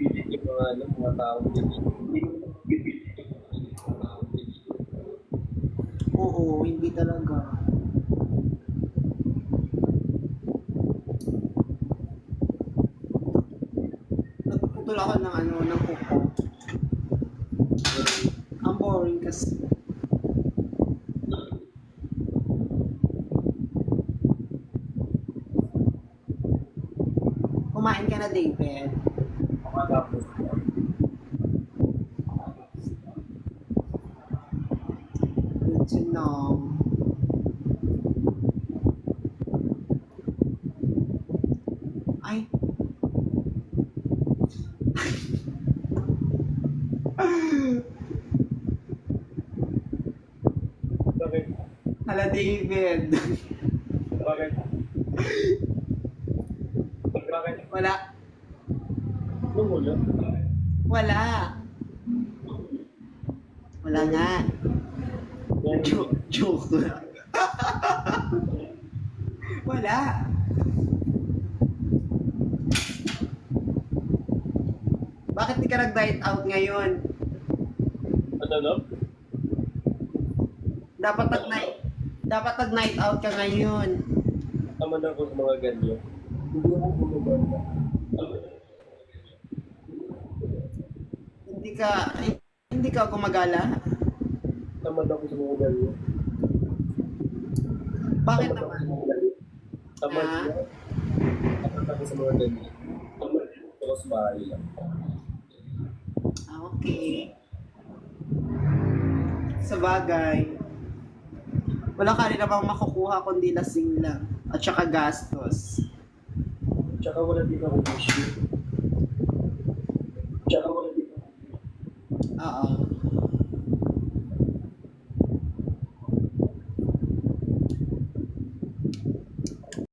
pipilit yung mga, ano, mga tao dito. Hindi mo pipilit yung mga tao dito. Oo, hindi talaga. Nagpuputol ako ng ano, ng kuko. Ang boring kasi. Kumain ka na, David? Makatapos. Good to know. Ay. Bakit? Hala, David. Bakit? Bakit? Wala. Anong wala? Wala. Wala nga. Joke lang. Wala. Bakit di ka nag-diet out ngayon? Ano, no? Dapat nag-night out ka ngayon. Tama na ako sa mga ganyan. Hindi ako bumabanda. Hindi ka gumagala? Tamad ako sa mga ganyan. Bakit Tamad ako naman? sa mga ganyan. Tamad Ah? na. Tamad ako sa mga ganyan. Tamad ako sa bahay lang. Okay. Sa bagay, wala ka rin namang makukuha kundi lasing lang. At saka gastos. Tsaka wala din ako issue. Tsaka wala din ako. Oo.